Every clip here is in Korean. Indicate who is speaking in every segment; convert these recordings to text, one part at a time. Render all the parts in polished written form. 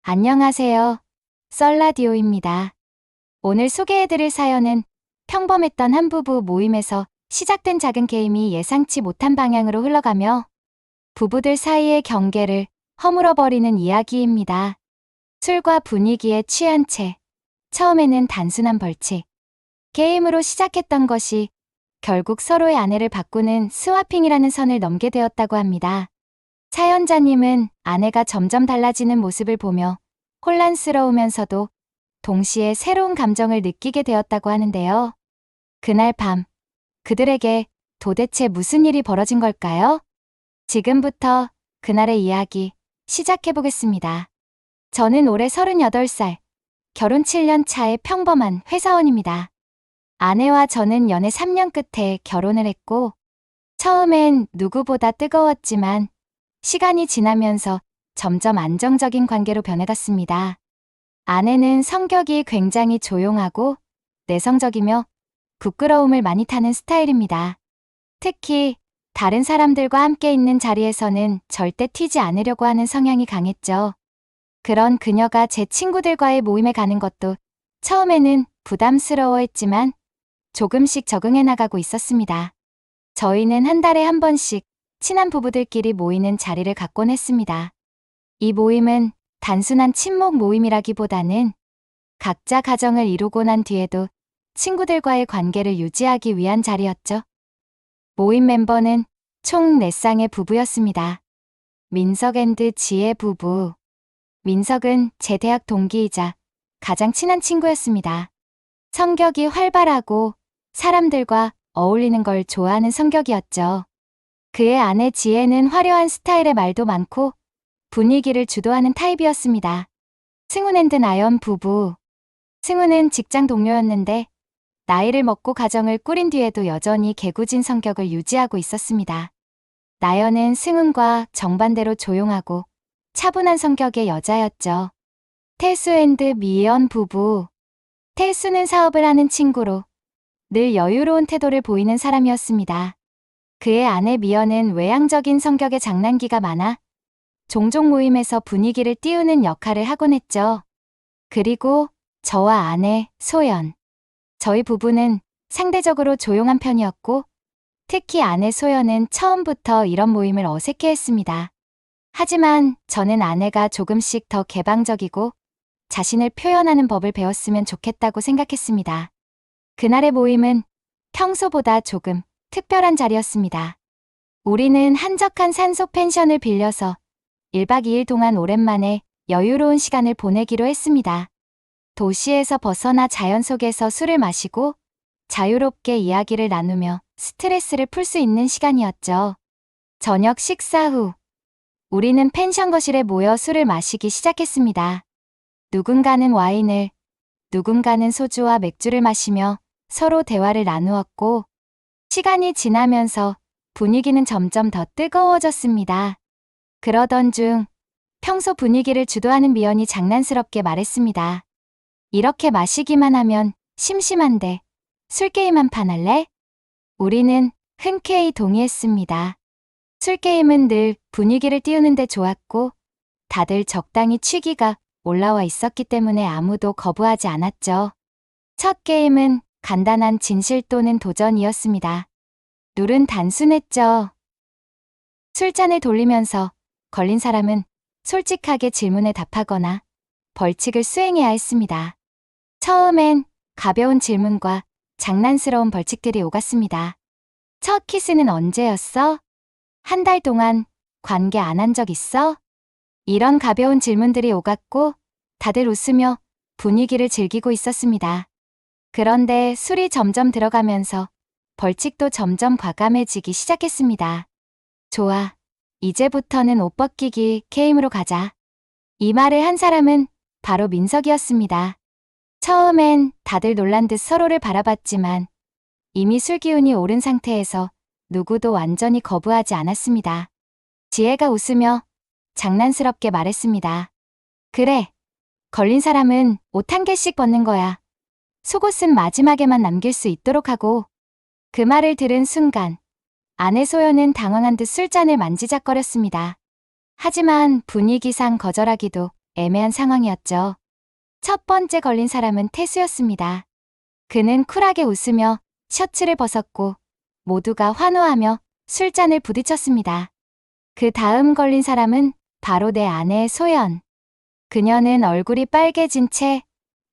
Speaker 1: 안녕하세요. 썰라디오입니다. 오늘 소개해드릴 사연은 평범했던 한 부부 모임에서 시작된 작은 게임이 예상치 못한 방향으로 흘러가며 부부들 사이의 경계를 허물어버리는 이야기입니다. 술과 분위기에 취한 채 처음에는 단순한 벌칙, 게임으로 시작했던 것이 결국 서로의 아내를 바꾸는 스와핑이라는 선을 넘게 되었다고 합니다. 사연자님은 아내가 점점 달라지는 모습을 보며 혼란스러우면서도 동시에 새로운 감정을 느끼게 되었다고 하는데요. 그날 밤, 그들에게 도대체 무슨 일이 벌어진 걸까요? 지금부터 그날의 이야기 시작해보겠습니다. 저는 올해 38살, 결혼 7년 차의 평범한 회사원입니다. 아내와 저는 연애 3년 끝에 결혼을 했고, 처음엔 누구보다 뜨거웠지만 시간이 지나면서 점점 안정적인 관계로 변해갔습니다. 아내는 성격이 굉장히 조용하고 내성적이며 부끄러움을 많이 타는 스타일입니다. 특히 다른 사람들과 함께 있는 자리에서는 절대 튀지 않으려고 하는 성향이 강했죠. 그런 그녀가 제 친구들과의 모임에 가는 것도 처음에는 부담스러워했지만 조금씩 적응해 나가고 있었습니다. 저희는 한 달에 한 번씩 친한 부부들끼리 모이는 자리를 갖곤 했습니다. 이 모임은 단순한 친목 모임이라기보다는 각자 가정을 이루고 난 뒤에도 친구들과의 관계를 유지하기 위한 자리였죠. 모임 멤버는 총 4쌍의 부부였습니다. 민석 앤드 지혜 부부. 민석은 제 대학 동기이자 가장 친한 친구였습니다. 성격이 활발하고 사람들과 어울리는 걸 좋아하는 성격이었죠. 그의 아내 지혜는 화려한 스타일의 말도 많고 분위기를 주도하는 타입이었습니다. 승훈 앤드 나연 부부. 승훈은 직장 동료였는데 나이를 먹고 가정을 꾸린 뒤에도 여전히 개구진 성격을 유지하고 있었습니다. 나연은 승훈과 정반대로 조용하고 차분한 성격의 여자였죠. 태수 앤드 미연 부부. 태수는 사업을 하는 친구로 늘 여유로운 태도를 보이는 사람이었습니다. 그의 아내 미연은 외향적인 성격의 장난기가 많아 종종 모임에서 분위기를 띄우는 역할을 하곤 했죠. 그리고 저와 아내 소연. 저희 부부는 상대적으로 조용한 편이었고 특히 아내 소연은 처음부터 이런 모임을 어색해했습니다. 하지만 저는 아내가 조금씩 더 개방적이고 자신을 표현하는 법을 배웠으면 좋겠다고 생각했습니다. 그날의 모임은 평소보다 조금 특별한 자리였습니다. 우리는 한적한 산속 펜션을 빌려서 1박 2일 동안 오랜만에 여유로운 시간을 보내기로 했습니다. 도시에서 벗어나 자연 속에서 술을 마시고 자유롭게 이야기를 나누며 스트레스를 풀 수 있는 시간이었죠. 저녁 식사 후 우리는 펜션 거실에 모여 술을 마시기 시작했습니다. 누군가는 와인을, 누군가는 소주와 맥주를 마시며 서로 대화를 나누었고 시간이 지나면서 분위기는 점점 더 뜨거워졌습니다. 그러던 중 평소 분위기를 주도하는 미연이 장난스럽게 말했습니다. 이렇게 마시기만 하면 심심한데 술게임 한 판 할래? 우리는 흔쾌히 동의했습니다. 술게임은 늘 분위기를 띄우는데 좋았고 다들 적당히 취기가 올라와 있었기 때문에 아무도 거부하지 않았죠. 첫 게임은 간단한 진실 또는 도전이었습니다. 룰은 단순했죠. 술잔을 돌리면서 걸린 사람은 솔직하게 질문에 답하거나 벌칙을 수행해야 했습니다. 처음엔 가벼운 질문과 장난스러운 벌칙들이 오갔습니다. 첫 키스는 언제였어? 한 달 동안 관계 안 한 적 있어? 이런 가벼운 질문들이 오갔고 다들 웃으며 분위기를 즐기고 있었습니다. 그런데 술이 점점 들어가면서 벌칙도 점점 과감해지기 시작했습니다. 좋아. 이제부터는 옷 벗기기 게임으로 가자. 이 말을 한 사람은 바로 민석이었습니다. 처음엔 다들 놀란 듯 서로를 바라봤지만 이미 술 기운이 오른 상태에서 누구도 완전히 거부하지 않았습니다. 지혜가 웃으며 장난스럽게 말했습니다. 그래. 걸린 사람은 옷 한 개씩 벗는 거야. 속옷은 마지막에만 남길 수 있도록 하고. 그 말을 들은 순간 아내 소연은 당황한 듯 술잔을 만지작거렸습니다. 하지만 분위기상 거절하기도 애매한 상황이었죠. 첫 번째 걸린 사람은 태수였습니다. 그는 쿨하게 웃으며 셔츠를 벗었고 모두가 환호하며 술잔을 부딪혔습니다. 그 다음 걸린 사람은 바로 내 아내 소연. 그녀는 얼굴이 빨개진 채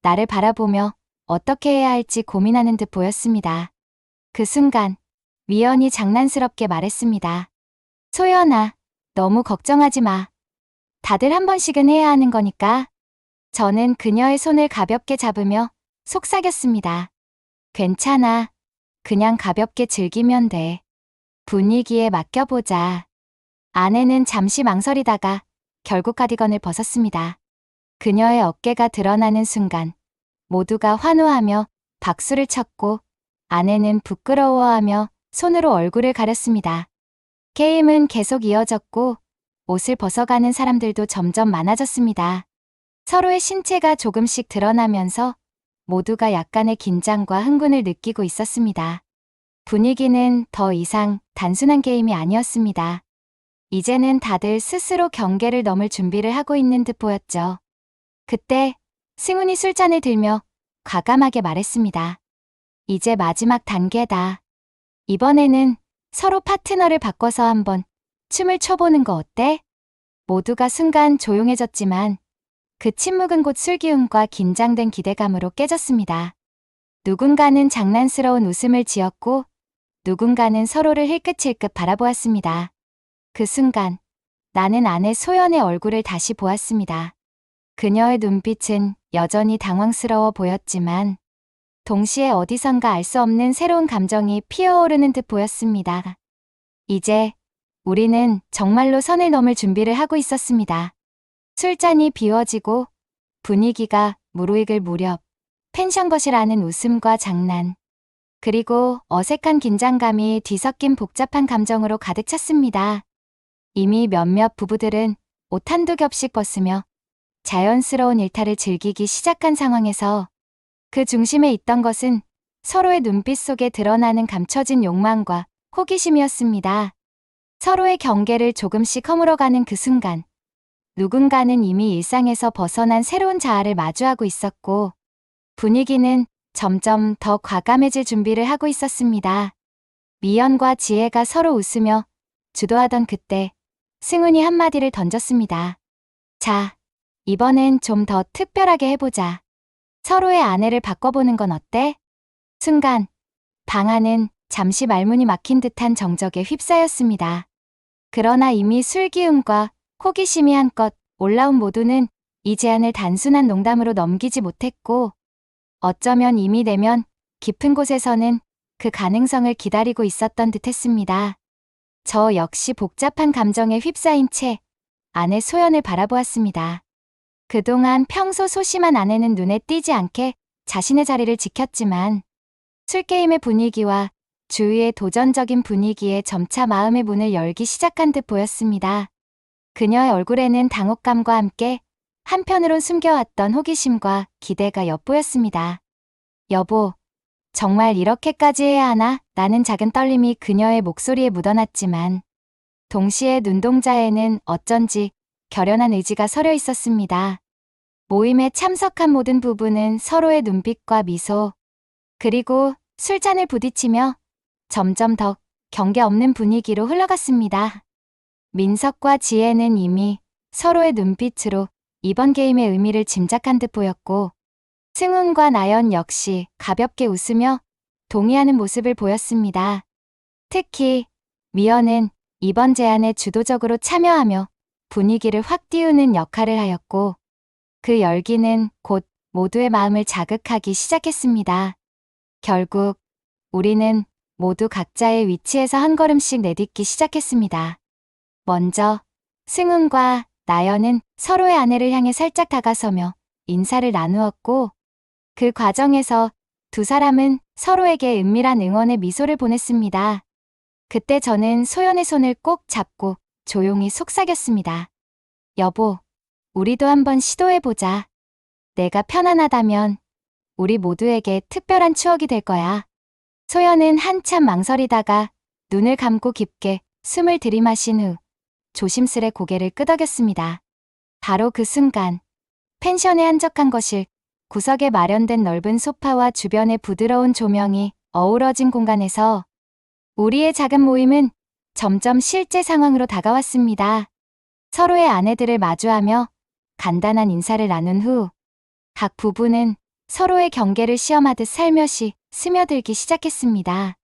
Speaker 1: 나를 바라보며 어떻게 해야 할지 고민하는 듯 보였습니다. 그 순간 미연이 장난스럽게 말했습니다. 소연아, 너무 걱정하지 마. 다들 한 번씩은 해야 하는 거니까. 저는 그녀의 손을 가볍게 잡으며 속삭였습니다. 괜찮아. 그냥 가볍게 즐기면 돼. 분위기에 맡겨보자. 아내는 잠시 망설이다가 결국 카디건을 벗었습니다. 그녀의 어깨가 드러나는 순간 모두가 환호하며 박수를 쳤고 아내는 부끄러워하며 손으로 얼굴을 가렸습니다. 게임은 계속 이어졌고 옷을 벗어가는 사람들도 점점 많아졌습니다. 서로의 신체가 조금씩 드러나면서 모두가 약간의 긴장과 흥분을 느끼고 있었습니다. 분위기는 더 이상 단순한 게임이 아니었습니다. 이제는 다들 스스로 경계를 넘을 준비를 하고 있는 듯 보였죠. 그때 승훈이 술잔을 들며 과감하게 말했습니다. 이제 마지막 단계다. 이번에는 서로 파트너를 바꿔서 한번 춤을 춰보는 거 어때? 모두가 순간 조용해졌지만 그 침묵은 곧 술기운과 긴장된 기대감으로 깨졌습니다. 누군가는 장난스러운 웃음을 지었고 누군가는 서로를 힐끗힐끗 바라보았습니다. 그 순간 나는 아내 소연의 얼굴을 다시 보았습니다. 그녀의 눈빛은 여전히 당황스러워 보였지만 동시에 어디선가 알 수 없는 새로운 감정이 피어오르는 듯 보였습니다. 이제 우리는 정말로 선을 넘을 준비를 하고 있었습니다. 술잔이 비워지고 분위기가 무르익을 무렵 펜션것이라는 웃음과 장난, 그리고 어색한 긴장감이 뒤섞인 복잡한 감정으로 가득 찼습니다. 이미 몇몇 부부들은 옷 한두 겹씩 벗으며 자연스러운 일탈을 즐기기 시작한 상황에서 그 중심에 있던 것은 서로의 눈빛 속에 드러나는 감춰진 욕망과 호기심이었습니다. 서로의 경계를 조금씩 허물어가는 그 순간 누군가는 이미 일상에서 벗어난 새로운 자아를 마주하고 있었고 분위기는 점점 더 과감해질 준비를 하고 있었습니다. 미연과 지혜가 서로 웃으며 주도하던 그때 승훈이 한마디를 던졌습니다. 자, 이번엔 좀 더 특별하게 해보자. 서로의 아내를 바꿔보는 건 어때? 순간 방 안은 잠시 말문이 막힌 듯한 정적에 휩싸였습니다. 그러나 이미 술기운과 호기심이 한껏 올라온 모두는 이 제안을 단순한 농담으로 넘기지 못했고 어쩌면 이미 내면 깊은 곳에서는 그 가능성을 기다리고 있었던 듯했습니다. 저 역시 복잡한 감정에 휩싸인 채 아내 소연을 바라보았습니다. 그동안 평소 소심한 아내는 눈에 띄지 않게 자신의 자리를 지켰지만 술게임의 분위기와 주위의 도전적인 분위기에 점차 마음의 문을 열기 시작한 듯 보였습니다. 그녀의 얼굴에는 당혹감과 함께 한편으론 숨겨왔던 호기심과 기대가 엿보였습니다. 여보, 정말 이렇게까지 해야 하나? 라는 작은 떨림이 그녀의 목소리에 묻어났지만 동시에 눈동자에는 어쩐지 결연한 의지가 서려 있었습니다. 모임에 참석한 모든 부부는 서로의 눈빛과 미소, 그리고 술잔을 부딪히며 점점 더 경계 없는 분위기로 흘러갔습니다. 민석과 지혜는 이미 서로의 눈빛으로 이번 게임의 의미를 짐작한 듯 보였고 승훈과 나연 역시 가볍게 웃으며 동의하는 모습을 보였습니다. 특히 미연은 이번 제안에 주도적으로 참여하며 분위기를 확 띄우는 역할을 하였고 그 열기는 곧 모두의 마음을 자극하기 시작했습니다. 결국 우리는 모두 각자의 위치에서 한 걸음씩 내딛기 시작했습니다. 먼저 승훈과 나연은 서로의 아내를 향해 살짝 다가서며 인사를 나누었고 그 과정에서 두 사람은 서로에게 은밀한 응원의 미소를 보냈습니다. 그때 저는 소연의 손을 꼭 잡고 조용히 속삭였습니다. 여보, 우리도 한번 시도해보자. 내가 편안하다면 우리 모두에게 특별한 추억이 될 거야. 소연은 한참 망설이다가 눈을 감고 깊게 숨을 들이마신 후 조심스레 고개를 끄덕였습니다. 바로 그 순간 펜션의 한적한 거실, 구석에 마련된 넓은 소파와 주변의 부드러운 조명이 어우러진 공간에서 우리의 작은 모임은 점점 실제 상황으로 다가왔습니다. 서로의 아내들을 마주하며 간단한 인사를 나눈 후 각 부부는 서로의 경계를 시험하듯 살며시 스며들기 시작했습니다.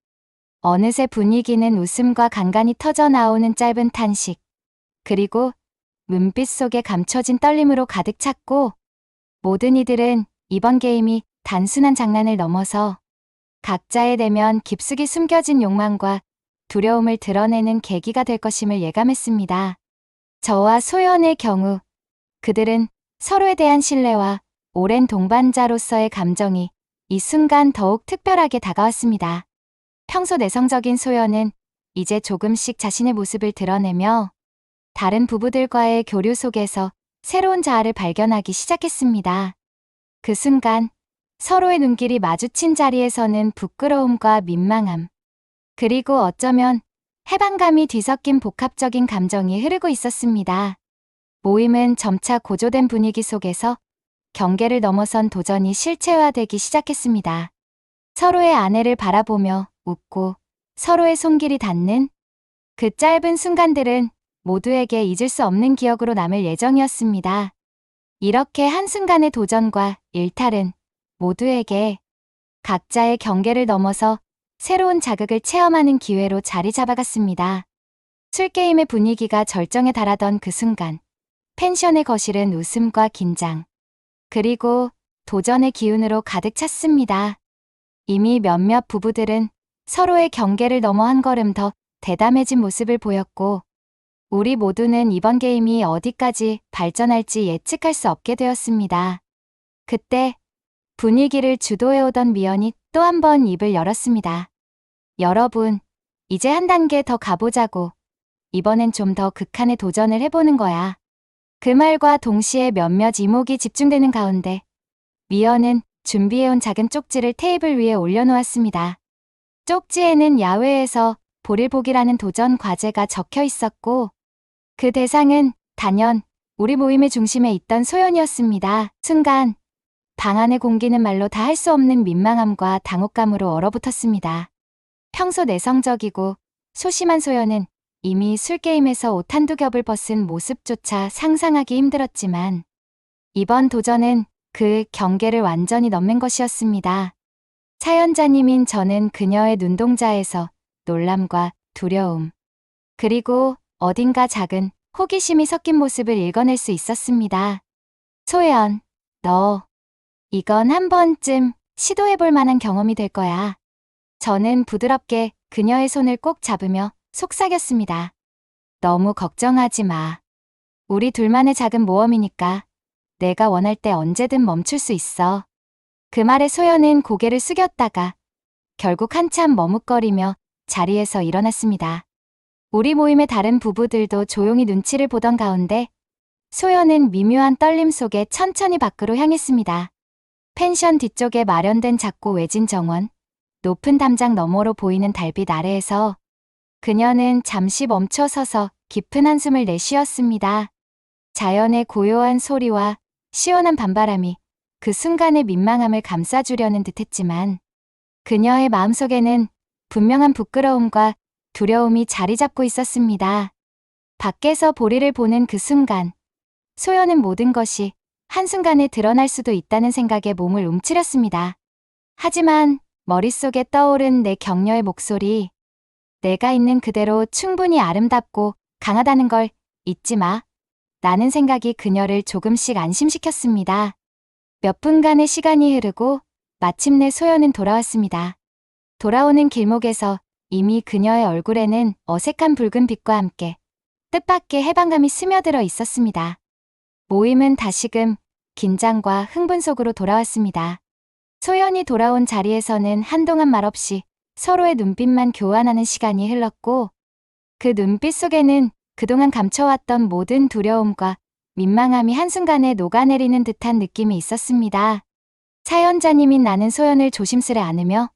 Speaker 1: 어느새 분위기는 웃음과 간간이 터져 나오는 짧은 탄식, 그리고 눈빛 속에 감춰진 떨림으로 가득 찼고, 모든 이들은 이번 게임이 단순한 장난을 넘어서 각자의 내면 깊숙이 숨겨진 욕망과 두려움을 드러내는 계기가 될 것임을 예감했습니다. 저와 소연의 경우, 그들은 서로에 대한 신뢰와 오랜 동반자로서의 감정이 이 순간 더욱 특별하게 다가왔습니다. 평소 내성적인 소연은 이제 조금씩 자신의 모습을 드러내며 다른 부부들과의 교류 속에서 새로운 자아를 발견하기 시작했습니다. 그 순간 서로의 눈길이 마주친 자리에서는 부끄러움과 민망함, 그리고 어쩌면 해방감이 뒤섞인 복합적인 감정이 흐르고 있었습니다. 모임은 점차 고조된 분위기 속에서 경계를 넘어선 도전이 실체화되기 시작했습니다. 서로의 아내를 바라보며 웃고 서로의 손길이 닿는 그 짧은 순간들은 모두에게 잊을 수 없는 기억으로 남을 예정이었습니다. 이렇게 한순간의 도전과 일탈은 모두에게 각자의 경계를 넘어서 새로운 자극을 체험하는 기회로 자리 잡아갔습니다. 술게임의 분위기가 절정에 달하던 그 순간, 펜션의 거실은 웃음과 긴장, 그리고 도전의 기운으로 가득 찼습니다. 이미 몇몇 부부들은 서로의 경계를 넘어 한 걸음 더 대담해진 모습을 보였고, 우리 모두는 이번 게임이 어디까지 발전할지 예측할 수 없게 되었습니다. 그때 분위기를 주도해오던 미연이 또 한 번 입을 열었습니다. 여러분, 이제 한 단계 더 가보자고. 이번엔 좀 더 극한의 도전을 해보는 거야. 그 말과 동시에 몇몇 이목이 집중되는 가운데 미연은 준비해온 작은 쪽지를 테이블 위에 올려놓았습니다. 쪽지에는 야외에서 볼일 보기라는 도전 과제가 적혀 있었고, 그 대상은 단연 우리 모임의 중심에 있던 소연이었습니다. 순간 방 안의 공기는 말로 다 할 수 없는 민망함과 당혹감으로 얼어붙었습니다. 평소 내성적이고 소심한 소연은 이미 술게임에서 옷 한두 겹을 벗은 모습조차 상상하기 힘들었지만, 이번 도전은 그 경계를 완전히 넘는 것이었습니다. 사연자님인 저는 그녀의 눈동자에서 놀람과 두려움, 그리고 어딘가 작은 호기심이 섞인 모습을 읽어낼 수 있었습니다. 소연, 너, 이건 한 번쯤 시도해볼 만한 경험이 될 거야. 저는 부드럽게 그녀의 손을 꼭 잡으며 속삭였습니다. 너무 걱정하지 마. 우리 둘만의 작은 모험이니까 내가 원할 때 언제든 멈출 수 있어. 그 말에 소연은 고개를 숙였다가 결국 한참 머뭇거리며 자리에서 일어났습니다. 우리 모임의 다른 부부들도 조용히 눈치를 보던 가운데 소연은 미묘한 떨림 속에 천천히 밖으로 향했습니다. 펜션 뒤쪽에 마련된 작고 외진 정원, 높은 담장 너머로 보이는 달빛 아래에서 그녀는 잠시 멈춰 서서 깊은 한숨을 내쉬었습니다. 자연의 고요한 소리와 시원한 밤바람이 그 순간의 민망함을 감싸주려는 듯했지만, 그녀의 마음속에는 분명한 부끄러움과 두려움이 자리 잡고 있었습니다. 밖에서 보리를 보는 그 순간, 소연은 모든 것이 한순간에 드러날 수도 있다는 생각에 몸을 움츠렸습니다. 하지만 머릿속에 떠오른 내 격려의 목소리, 내가 있는 그대로 충분히 아름답고 강하다는 걸 잊지 마. 라는 생각이 그녀를 조금씩 안심시켰습니다. 몇 분간의 시간이 흐르고 마침내 소연은 돌아왔습니다. 돌아오는 길목에서 이미 그녀의 얼굴에는 어색한 붉은 빛과 함께 뜻밖의 해방감이 스며들어 있었습니다. 모임은 다시금 긴장과 흥분 속으로 돌아왔습니다. 소연이 돌아온 자리에서는 한동안 말없이 서로의 눈빛만 교환하는 시간이 흘렀고, 그 눈빛 속에는 그동안 감춰왔던 모든 두려움과 민망함이 한순간에 녹아내리는 듯한 느낌이 있었습니다. 사연자님인 나는 소연을 조심스레 안으며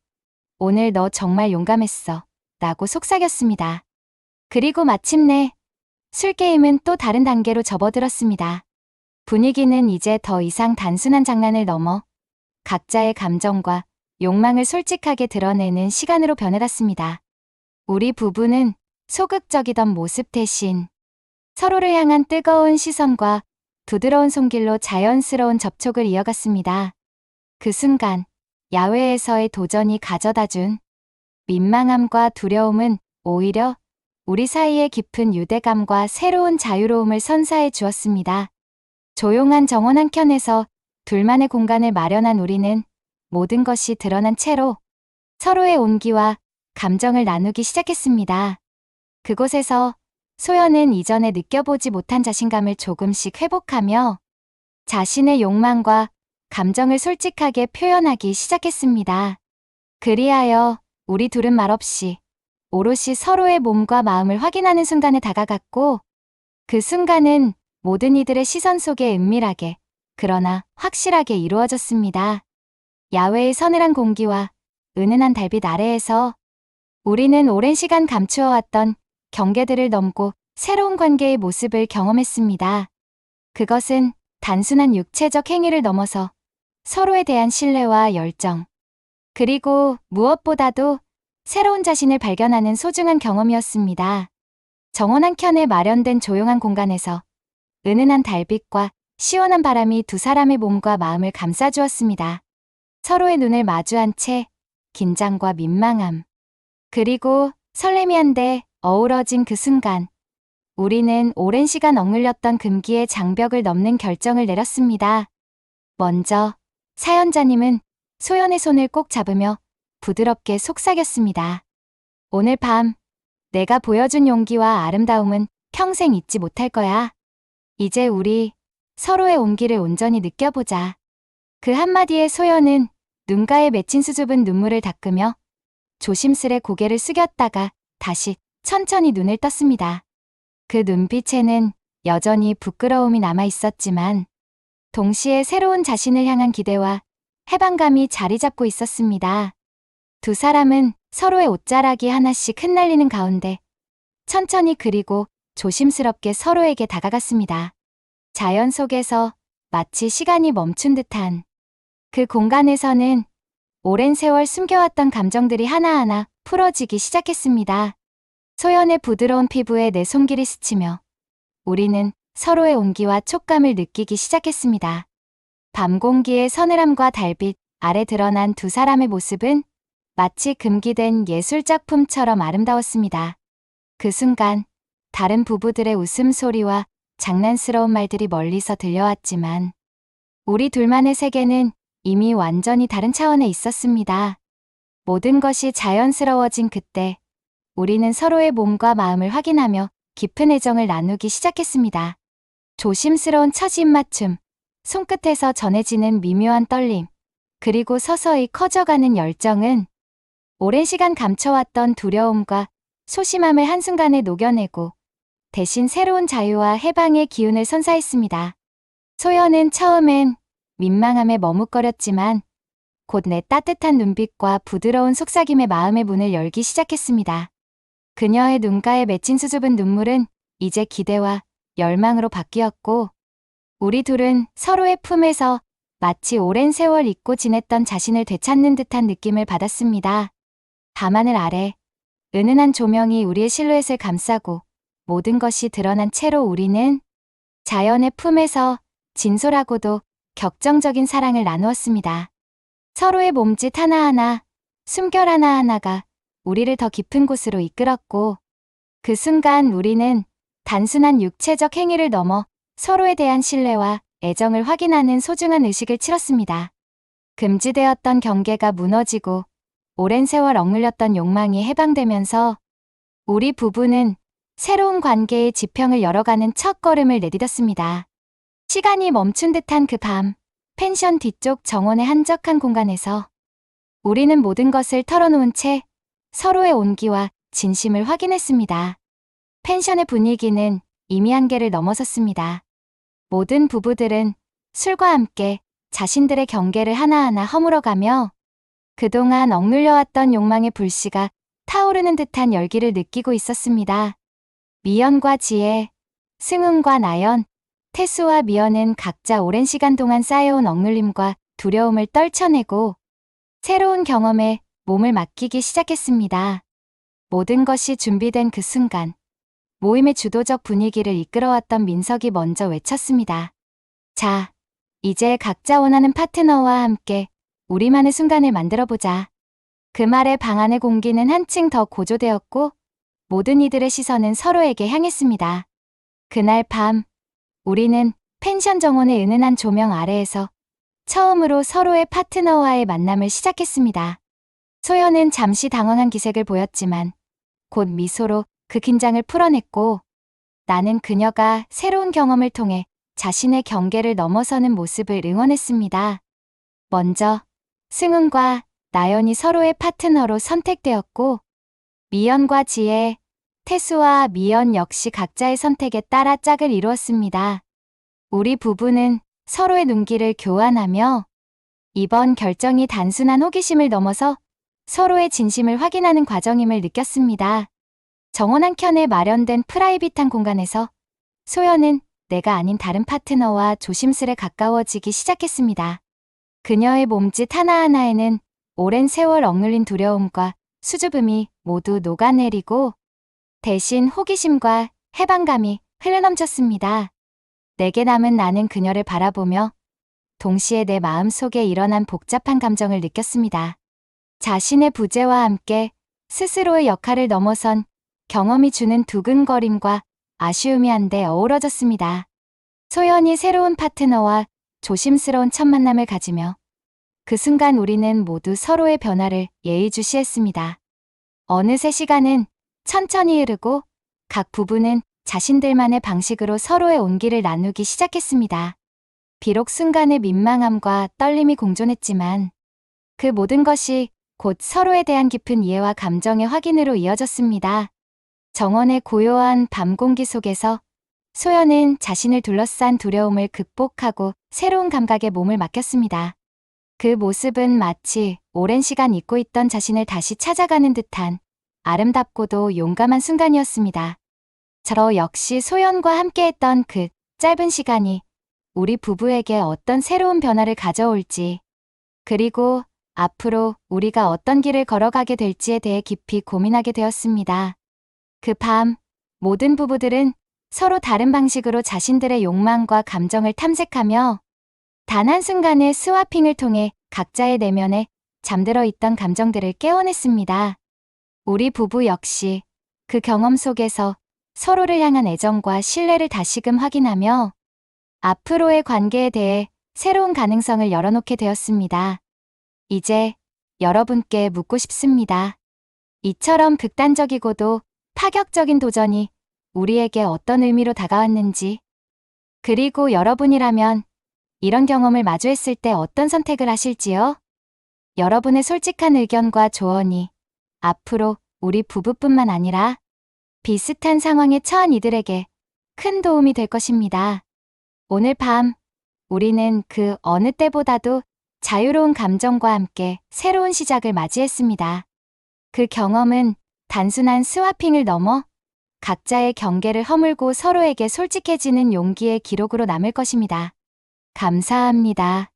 Speaker 1: 오늘 너 정말 용감했어 라고 속삭였습니다. 그리고 마침내 술게임은 또 다른 단계로 접어들었습니다. 분위기는 이제 더 이상 단순한 장난을 넘어 각자의 감정과 욕망을 솔직하게 드러내는 시간으로 변해갔습니다. 우리 부부는 소극적이던 모습 대신 서로를 향한 뜨거운 시선과 부드러운 손길로 자연스러운 접촉을 이어갔습니다. 그 순간 야외에서의 도전이 가져다준 민망함과 두려움은 오히려 우리 사이의 깊은 유대감과 새로운 자유로움을 선사해 주었습니다. 조용한 정원 한켠에서 둘만의 공간을 마련한 우리는 모든 것이 드러난 채로 서로의 온기와 감정을 나누기 시작했습니다. 그곳에서 소연은 이전에 느껴보지 못한 자신감을 조금씩 회복하며 자신의 욕망과 감정을 솔직하게 표현하기 시작했습니다. 그리하여 우리 둘은 말없이 오롯이 서로의 몸과 마음을 확인하는 순간에 다가갔고, 그 순간은 모든 이들의 시선 속에 은밀하게 그러나 확실하게 이루어졌습니다. 야외의 서늘한 공기와 은은한 달빛 아래에서 우리는 오랜 시간 감추어왔던 경계들을 넘고 새로운 관계의 모습을 경험했습니다. 그것은 단순한 육체적 행위를 넘어서 서로에 대한 신뢰와 열정, 그리고 무엇보다도 새로운 자신을 발견하는 소중한 경험이었습니다. 정원 한켠에 마련된 조용한 공간에서 은은한 달빛과 시원한 바람이 두 사람의 몸과 마음을 감싸주었습니다. 서로의 눈을 마주한 채 긴장과 민망함, 그리고 설렘이 한데 어우러진 그 순간, 우리는 오랜 시간 억눌렸던 금기의 장벽을 넘는 결정을 내렸습니다. 먼저 사연자님은 소연의 손을 꼭 잡으며 부드럽게 속삭였습니다. 오늘 밤 내가 보여준 용기와 아름다움은 평생 잊지 못할 거야. 이제 우리 서로의 온기를 온전히 느껴보자. 그 한마디에 소연은 눈가에 맺힌 수줍은 눈물을 닦으며 조심스레 고개를 숙였다가 다시 천천히 눈을 떴습니다. 그 눈빛에는 여전히 부끄러움이 남아 있었지만 동시에 새로운 자신을 향한 기대와 해방감이 자리 잡고 있었습니다. 두 사람은 서로의 옷자락이 하나씩 흩날리는 가운데 천천히 그리고 조심스럽게 서로에게 다가갔습니다. 자연 속에서 마치 시간이 멈춘 듯한 그 공간에서는 오랜 세월 숨겨왔던 감정들이 하나하나 풀어지기 시작했습니다. 소연의 부드러운 피부에 내 손길이 스치며 우리는 서로의 온기와 촉감을 느끼기 시작했습니다. 밤 공기의 서늘함과 달빛 아래 드러난 두 사람의 모습은 마치 금기된 예술작품처럼 아름다웠습니다. 그 순간 다른 부부들의 웃음소리와 장난스러운 말들이 멀리서 들려왔지만 우리 둘만의 세계는 이미 완전히 다른 차원에 있었습니다. 모든 것이 자연스러워진 그때 우리는 서로의 몸과 마음을 확인하며 깊은 애정을 나누기 시작했습니다. 조심스러운 첫 입맞춤, 손끝에서 전해지는 미묘한 떨림, 그리고 서서히 커져가는 열정은 오랜 시간 감춰왔던 두려움과 소심함을 한순간에 녹여내고 대신 새로운 자유와 해방의 기운을 선사했습니다. 소연은 처음엔 민망함에 머뭇거렸지만 곧 내 따뜻한 눈빛과 부드러운 속삭임의 마음의 문을 열기 시작했습니다. 그녀의 눈가에 맺힌 수줍은 눈물은 이제 기대와 열망으로 바뀌었고 우리 둘은 서로의 품에서 마치 오랜 세월 잊고 지냈던 자신을 되찾는 듯한 느낌을 받았습니다. 밤하늘 아래 은은한 조명이 우리의 실루엣을 감싸고 모든 것이 드러난 채로 우리는 자연의 품에서 진솔하고도 격정적인 사랑을 나누었습니다. 서로의 몸짓 하나하나, 숨결 하나하나가 우리를 더 깊은 곳으로 이끌었고 그 순간 우리는 단순한 육체적 행위를 넘어 서로에 대한 신뢰와 애정을 확인하는 소중한 의식을 치렀습니다. 금지되었던 경계가 무너지고 오랜 세월 억눌렸던 욕망이 해방되면서 우리 부부는 새로운 관계의 지평을 열어가는 첫 걸음을 내디뎠습니다. 시간이 멈춘 듯한 그 밤, 펜션 뒤쪽 정원의 한적한 공간에서 우리는 모든 것을 털어놓은 채 서로의 온기와 진심을 확인했습니다. 펜션의 분위기는 이미 한계를 넘어섰습니다. 모든 부부들은 술과 함께 자신들의 경계를 하나하나 허물어가며 그동안 억눌려왔던 욕망의 불씨가 타오르는 듯한 열기를 느끼고 있었습니다. 미연과 지혜, 승훈과 나연, 태수와 미연은 각자 오랜 시간 동안 쌓여온 억눌림과 두려움을 떨쳐내고 새로운 경험에 몸을 맡기기 시작했습니다. 모든 것이 준비된 그 순간, 모임의 주도적 분위기를 이끌어왔던 민석이 먼저 외쳤습니다. 자, 이제 각자 원하는 파트너와 함께 우리만의 순간을 만들어보자. 그 말에 방 안의 공기는 한층 더 고조되었고 모든 이들의 시선은 서로에게 향했습니다. 그날 밤, 우리는 펜션 정원의 은은한 조명 아래에서 처음으로 서로의 파트너와의 만남을 시작했습니다. 소연은 잠시 당황한 기색을 보였지만 곧 미소로 그 긴장을 풀어냈고 나는 그녀가 새로운 경험을 통해 자신의 경계를 넘어서는 모습을 응원했습니다. 먼저 승훈과 나연이 서로의 파트너로 선택되었고 미연과 지혜, 태수와 미연 역시 각자의 선택에 따라 짝을 이루었습니다. 우리 부부는 서로의 눈길을 교환하며 이번 결정이 단순한 호기심을 넘어서 서로의 진심을 확인하는 과정임을 느꼈습니다. 정원 한켠에 마련된 프라이빗한 공간에서 소연은 내가 아닌 다른 파트너와 조심스레 가까워지기 시작했습니다. 그녀의 몸짓 하나하나에는 오랜 세월 억눌린 두려움과 수줍음이 모두 녹아내리고 대신 호기심과 해방감이 흘러넘쳤습니다. 내게 남은 나는 그녀를 바라보며 동시에 내 마음속에 일어난 복잡한 감정을 느꼈습니다. 자신의 부재와 함께 스스로의 역할을 넘어선 경험이 주는 두근거림과 아쉬움이 한데 어우러졌습니다. 소연이 새로운 파트너와 조심스러운 첫 만남을 가지며 그 순간 우리는 모두 서로의 변화를 예의주시했습니다. 어느새 시간은 천천히 흐르고 각 부부는 자신들만의 방식으로 서로의 온기를 나누기 시작했습니다. 비록 순간의 민망함과 떨림이 공존했지만 그 모든 것이 곧 서로에 대한 깊은 이해와 감정의 확인으로 이어졌습니다. 정원의 고요한 밤 공기 속에서 소연은 자신을 둘러싼 두려움을 극복하고 새로운 감각에 몸을 맡겼습니다. 그 모습은 마치 오랜 시간 잊고 있던 자신을 다시 찾아가는 듯한 아름답고도 용감한 순간이었습니다. 저 역시 소연과 함께했던 그 짧은 시간이 우리 부부에게 어떤 새로운 변화를 가져올지, 그리고 앞으로 우리가 어떤 길을 걸어가게 될지에 대해 깊이 고민하게 되었습니다. 그 밤, 모든 부부들은 서로 다른 방식으로 자신들의 욕망과 감정을 탐색하며 단 한순간의 스와핑을 통해 각자의 내면에 잠들어 있던 감정들을 깨워냈습니다. 우리 부부 역시 그 경험 속에서 서로를 향한 애정과 신뢰를 다시금 확인하며 앞으로의 관계에 대해 새로운 가능성을 열어놓게 되었습니다. 이제 여러분께 묻고 싶습니다. 이처럼 극단적이고도 파격적인 도전이 우리에게 어떤 의미로 다가왔는지, 그리고 여러분이라면 이런 경험을 마주했을 때 어떤 선택을 하실지요? 여러분의 솔직한 의견과 조언이 앞으로 우리 부부뿐만 아니라 비슷한 상황에 처한 이들에게 큰 도움이 될 것입니다. 오늘 밤 우리는 그 어느 때보다도 자유로운 감정과 함께 새로운 시작을 맞이했습니다. 그 경험은 단순한 스와핑을 넘어 각자의 경계를 허물고 서로에게 솔직해지는 용기의 기록으로 남을 것입니다. 감사합니다.